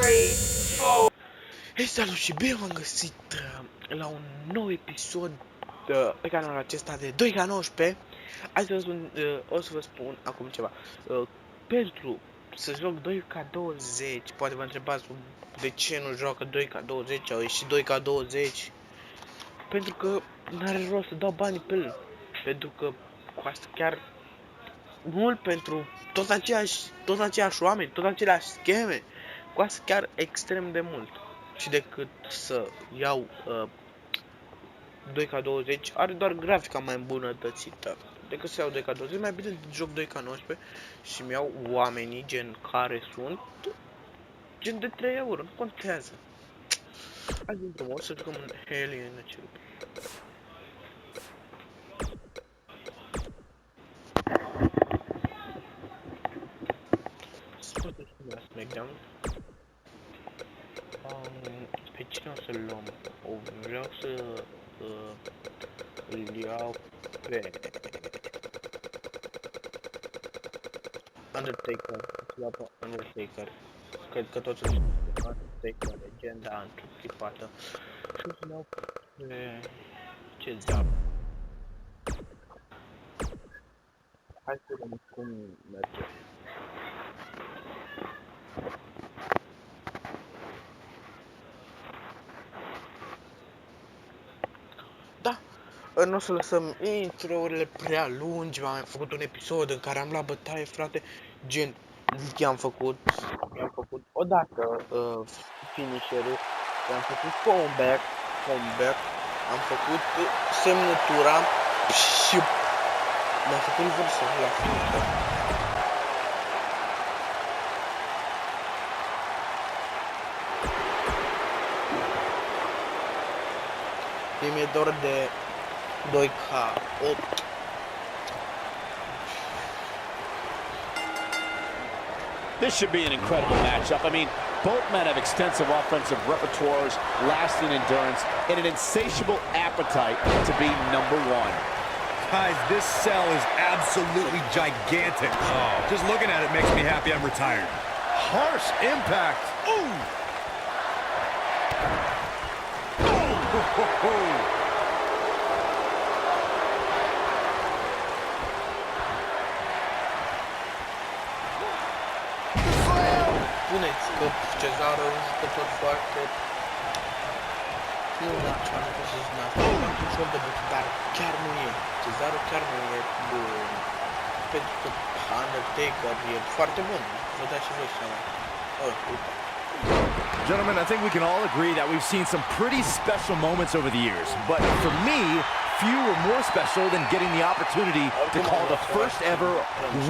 Hei, salut și bine v-am găsit la un nou episod pe canalul acesta de 2K19. Astăzi o să vă spun acum ceva. Pentru să joc 2K20, poate vă întrebați de ce nu joacă 2K20, au ieșit 2K20. Pentru că n-are rost să dau banii pe el. Pentru că costă chiar mult pentru tot aceiași oameni, tot aceleași scheme. Costă chiar extrem de mult. Și decât să iau 2K20, are doar grafica mai îmbunătățită. Decât să iau 2K20, mai bine joc 2K19 și mi iau oamenii gen care sunt, gen de 3 euro, nu contează. Hai din frumos să jucăm un heli în acel. Scoate și la SmackDown. Pe cine o să-l luăm? Vreau să îl iau pe Undertaker. Undertaker. Cred că toți îl știu. Undertaker, legenda întruchipată. Și o să-l iau pe ce diavol. Hai să vedem cum merge. Nu o să lăsăm intro-urile prea lungi, am mai făcut un episod în care am luat bătaie, frate, gen, i-am făcut odată finisher-ul, i-am făcut comeback, am făcut semnătura și mi-am făcut reversul la finisher. Mi-e dor de 2K8. This should be an incredible matchup. I mean, both men have extensive offensive repertoires, lasting endurance, and an insatiable appetite to be number one. Guys, this cell is absolutely gigantic. Oh. Just looking at it makes me happy I'm retired. Harsh impact. Ooh! Oh! Spuneți că Cezarul e un jucător foarte... Nu știu, nu pot să spun asta, ușor de bătut, dar chiar nu e. Cezarul chiar nu e bun. Pentru că Undertaker e foarte bun. Vă dați și voi seama. Uite. Gentlemen, I think we can all agree that we've seen some pretty special moments over the years. But for me, few were more special than getting the opportunity to call the first ever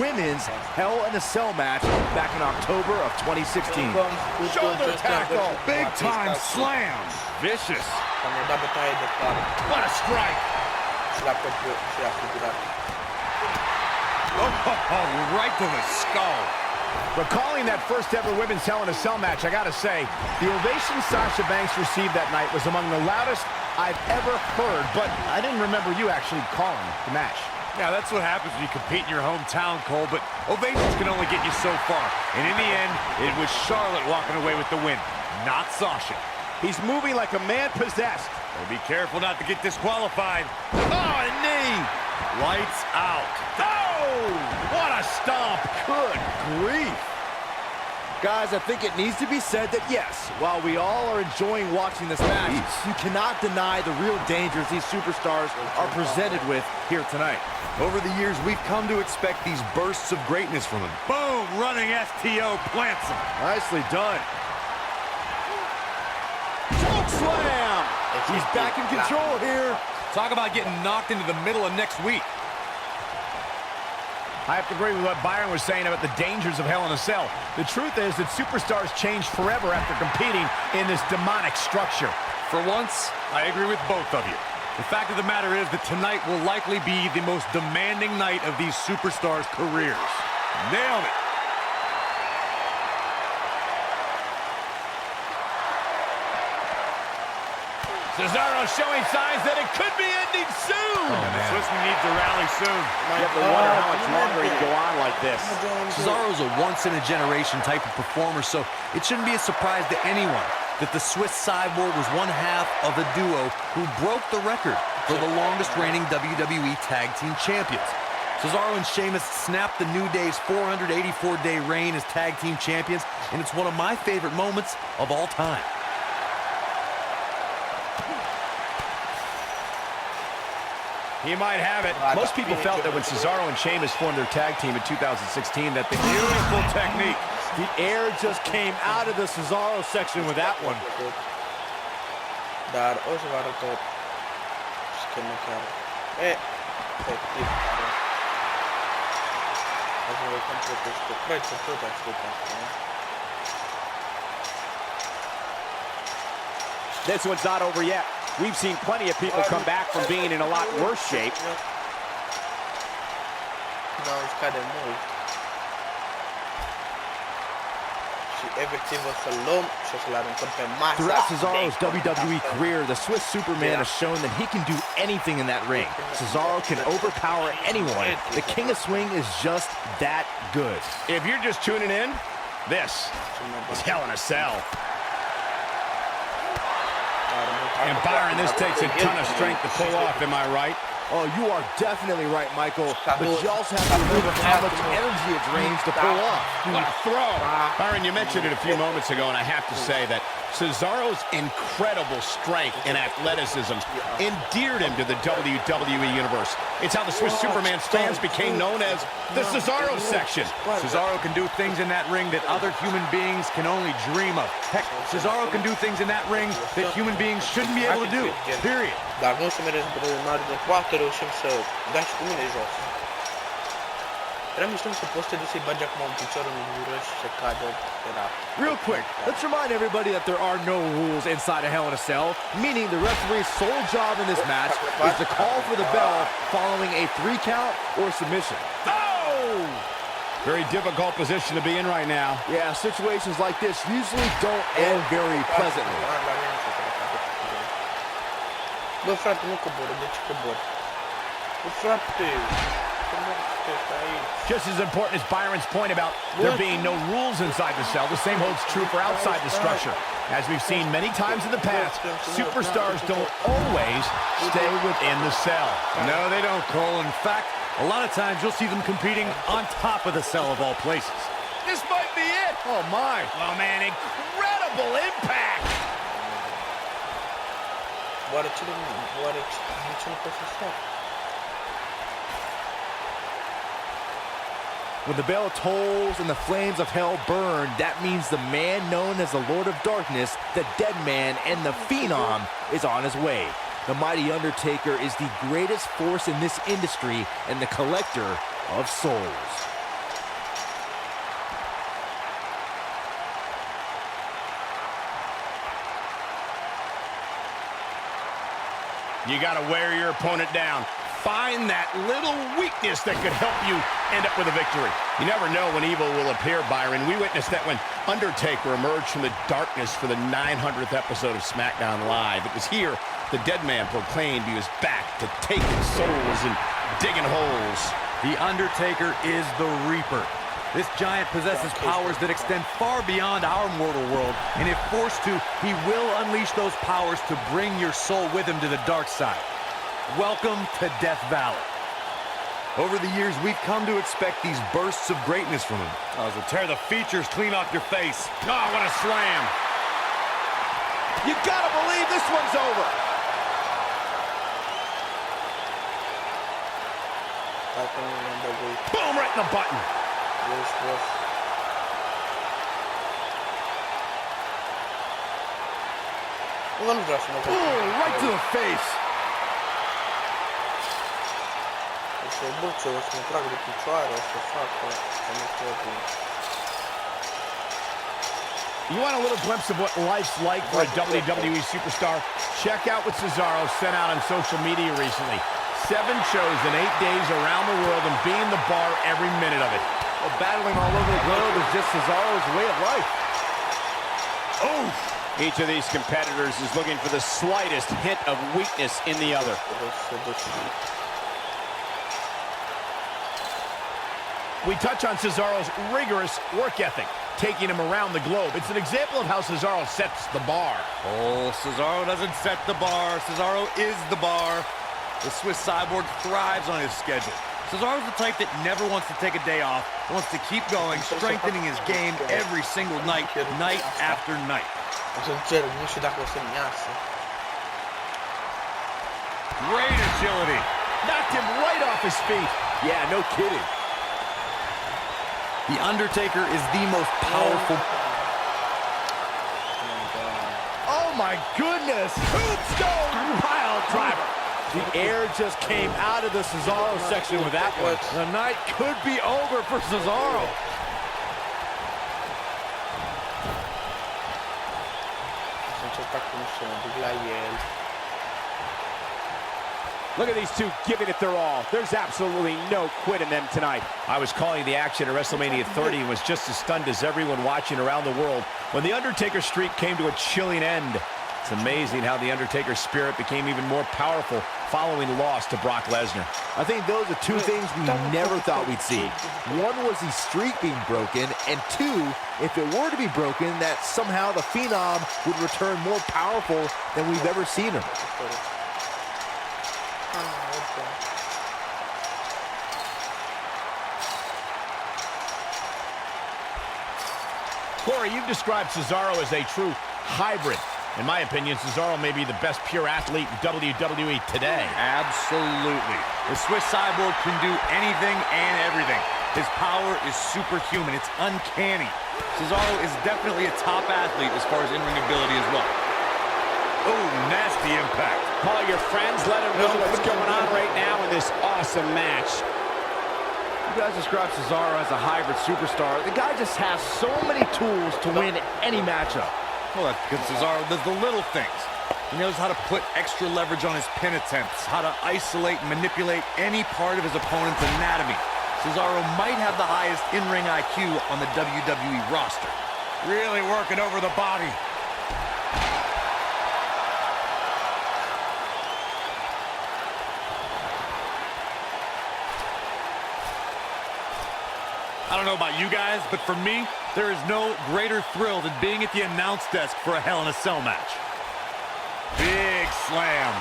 women's Hell in a Cell match back in October of 2016. Shoulder tackle, big time slam, vicious. What a strike! Oh, right to the skull. Recalling that first ever women's Hell in a Cell match, I gotta say, the ovation Sasha Banks received that night was among the loudest I've ever heard, but I didn't remember you actually calling the match. Yeah, that's what happens when you compete in your hometown, Cole, but ovations can only get you so far. And in the end, it was Charlotte walking away with the win, not Sasha. He's moving like a man possessed. So be careful not to get disqualified. Oh, a knee! Lights out. Oh! What a stomp! Good grief! Guys, I think it needs to be said that yes, while we all are enjoying watching this match, you cannot deny the real dangers these superstars are presented with here tonight. Over the years, we've come to expect these bursts of greatness from him. Boom! Running STO plants him. Nicely done. Choke slam! He's back in control here. Talk about getting knocked into the middle of next week. I have to agree with what Byron was saying about the dangers of Hell in a Cell. The truth is that superstars change forever after competing in this demonic structure. For once, I agree with both of you. The fact of the matter is that tonight will likely be the most demanding night of these superstars' careers. Nailed it. Cesaro showing signs that it could be ending soon. And the Swissman needs to rally soon. You have to wonder how much longer he can go on like this. Cesaro's a once-in-a-generation type of performer, so it shouldn't be a surprise to anyone that the Swiss Cyborg was one half of a duo who broke the record for the longest-reigning WWE Tag Team Champions. Cesaro and Sheamus snapped the New Day's 484-day reign as Tag Team Champions, and it's one of my favorite moments of all time. He might have it. Most people felt that when Cesaro and Sheamus formed their tag team in 2016 that the beautiful technique. The air just came out of the Cesaro section with that one. Dar o să vă arăt o schemă chiar efectiv. O să vă complet este cred că tot aștept asta. This one's not over yet. We've seen plenty of people come back from being in a lot worse shape. Da, scade mult. Și efectiv o să luăm și o să-l aruncăm pe masă. Throughout Cesaro's WWE career, the Swiss Superman has shown that he can do anything in that ring. Cesaro can overpower anyone. The King of Swing is just that good. If you're just tuning in, this is Hell in a Cell. And Byron, this takes a ton of strength to pull off, am I right? Oh, you are definitely right, Michael. But you also have to remember how much energy it drains to pull off. What a throw. Byron, you mentioned it a few moments ago, and I have to say that Cesaro's incredible strength and athleticism endeared him to the WWE Universe. It's how the Swiss Superman's fans became known as the Cesaro section. Cesaro can do things in that ring that other human beings can only dream of. Heck, Cesaro can do things in that ring that human beings shouldn't be able to do, period. Dar nu se merge într-o imagine, poate reușim să dai și cu mine jos. Era mișto să poți să te duci să-i bagi acum un picior în gură și să cadă. Real quick, let's remind everybody that there are no rules inside a Hell in a Cell, meaning the referee's sole job in this match is to call for the bell following a 3 count or submission. Oh! Very difficult position to be in right now. Yeah, situations like this usually don't end very pleasantly. Bă, frate, nu coboră, de ce coboră? Bă, frate, just as important as Byron's point about there being no rules inside the cell, the same holds true for outside the structure. As we've seen many times in the past, superstars don't always stay within the cell. No, they don't, Cole. In fact, a lot of times you'll see them competing on top of the cell of all places. This might be it. Oh, my. Oh, man, incredible impact. Oare ce nu pot să fac? When the bell tolls and the flames of hell burn, that means the man known as the Lord of Darkness, the Dead Man, and the Phenom is on his way. The mighty Undertaker is the greatest force in this industry and the collector of souls. You got to wear your opponent down. Find that little weakness that could help you end up with a victory. You never know when evil will appear, Byron. We witnessed that when Undertaker emerged from the darkness for the 900th episode of SmackDown Live. It was here the Dead Man proclaimed he was back to taking souls and digging holes. The Undertaker is the Reaper. This giant possesses powers that extend far beyond our mortal world, and if forced to, he will unleash those powers to bring your soul with him to the dark side. Welcome to Death Valley. Over the years, we've come to expect these bursts of greatness from him. Oh, so tear the features clean off your face. Oh, what a slam. You gotta believe this one's over. Boom, right in the button. Boom, right to the face. You want a little glimpse of what life's like for a WWE superstar? Check out what Cesaro sent out on social media recently. 7 shows in 8 days around the world and being the bar every minute of it. Well, battling all over the globe is just Cesaro's way of life. Oh, Each of these competitors is looking for the slightest hint of weakness in the other. We touch on Cesaro's rigorous work ethic, taking him around the globe. It's an example of how Cesaro sets the bar. Oh, Cesaro doesn't set the bar. Cesaro is the bar. The Swiss Cyborg thrives on his schedule. Cesaro's the type that never wants to take a day off, wants to keep going, strengthening his game every single night, night after night. Great agility. Knocked him right off his feet. Yeah, no kidding. The Undertaker is the most powerful. Oh my goodness! Tombstone pile driver. The air just came out of the Cesaro section with that one. The night could be over for Cesaro. Look at these two giving it their all. There's absolutely no quit in them tonight. I was calling the action at WrestleMania 30 and was just as stunned as everyone watching around the world when the Undertaker streak came to a chilling end. It's amazing how the Undertaker's spirit became even more powerful following the loss to Brock Lesnar. I think those are two things we never thought we'd see. One was the streak being broken, and two, if it were to be broken, that somehow the Phenom would return more powerful than we've ever seen him. Corey, you've described Cesaro as a true hybrid. In my opinion, Cesaro may be the best pure athlete in WWE today. Absolutely. The Swiss Cyborg can do anything and everything. His power is superhuman. It's uncanny. Cesaro is definitely a top athlete as far as in-ring ability as well. Oh, nasty impact. Call your friends, let them know what's going on right now in this awesome match. You guys describe Cesaro as a hybrid superstar. The guy just has so many tools to win any matchup. Well, that's because Cesaro does the little things. He knows how to put extra leverage on his pin attempts, how to isolate and manipulate any part of his opponent's anatomy. Cesaro might have the highest in-ring IQ on the WWE roster. Really working over the body. I don't know about you guys, but for me, there is no greater thrill than being at the announce desk for a Hell in a Cell match. Big slam.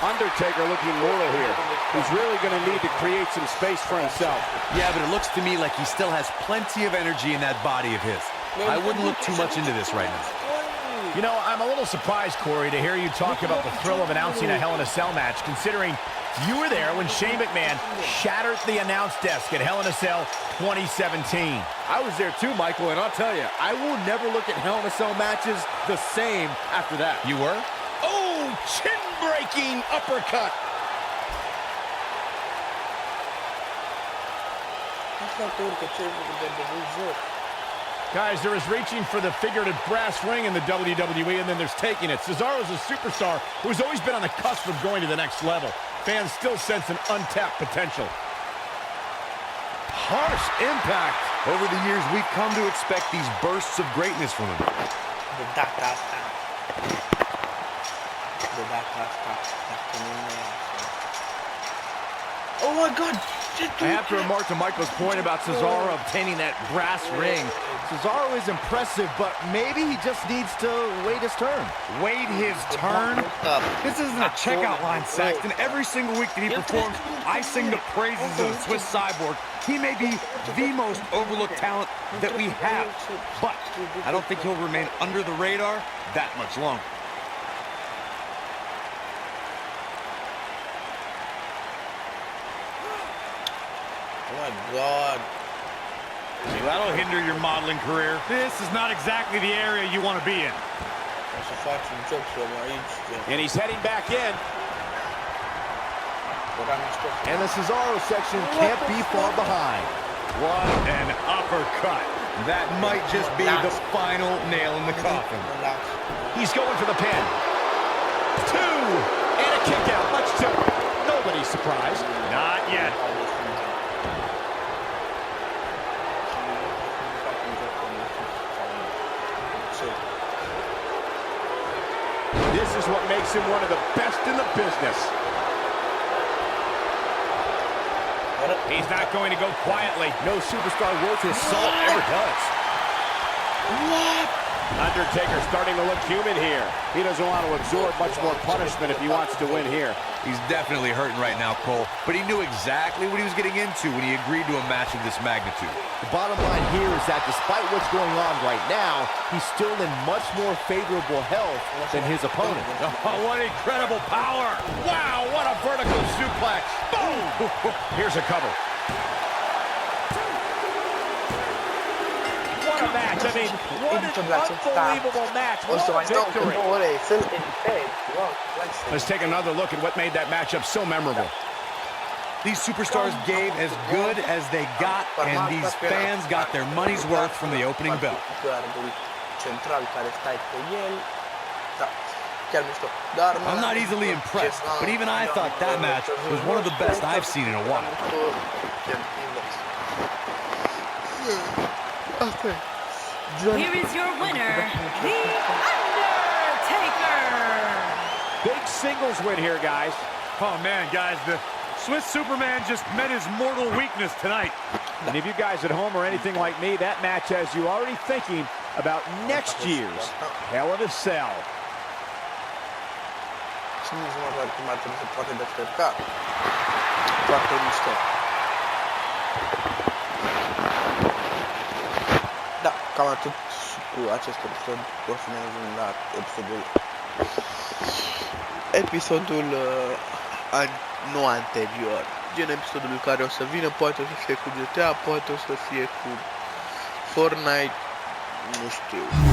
Undertaker looking mortal here. He's really going to need to create some space for himself. Yeah, but it looks to me like he still has plenty of energy in that body of his. I wouldn't look too much into this right now. You know, I'm a little surprised, Corey, to hear you talk about the thrill of announcing a Hell in a Cell match, considering you were there when Shane McMahon shattered the announce desk at Hell in a Cell 2017. I was there too, Michael, and I'll tell you, I will never look at Hell in a Cell matches the same after that. You were? Oh, chin-breaking uppercut. Guys, there is reaching for the figurative brass ring in the WWE, and then there's taking it. Cesaro's a superstar who's always been on the cusp of going to the next level. Fans still sense an untapped potential. Harsh impact. Over the years, we've come to expect these bursts of greatness from him. Oh my God! I have to remark to Michael's point about Cesaro obtaining that brass ring. Cesaro is impressive, but maybe he just needs to wait his turn. Wait his turn? This isn't a checkout line, Saxton. Every single week that he performs, I sing the praises of the Swiss Cyborg. He may be the most overlooked talent that we have, but I don't think he'll remain under the radar that much longer. Oh my God. See, that'll hinder your modeling career. This is not exactly the area you want to be in. And he's heading back in. And the Cesaro section can't be far behind. What an uppercut. That might just be the final nail in the coffin. He's going for the pin. 2. And a kick out. Much to nobody's surprise. makes him one of the best in the business. He's not going to go quietly. No superstar worth his salt ever does. What? Undertaker starting to look human here. He doesn't want to absorb much more punishment if he wants to win here. He's definitely hurting right now, Cole, but he knew exactly what he was getting into when he agreed to a match of this magnitude. The bottom line here is that despite what's going on right now, he's still in much more favorable health than his opponent. Oh, what incredible power. Wow, what a vertical suplex. Boom! Here's a cover. What a match. I mean, what an unbelievable match. What a victory. Let's take another look at what made that matchup so memorable. These superstars gave as good as they got, and these fans got their money's worth from the opening bell. I'm not easily impressed, but even I thought that match was one of the best I've seen in a while. Here is your winner, The Undertaker. Big singles win here, guys. Oh, man, guys, the Swiss Superman just met his mortal weakness tonight. And if you guys at home are anything like me, that match has you already thinking about next year's Hell in a Cell. Da, cam atât cu acest episod. O să ne ajungem la episodul nu anterior. Gen episodul care o să vină, poate o să fie cu GTA, poate o să fie cu Fortnite, nu știu.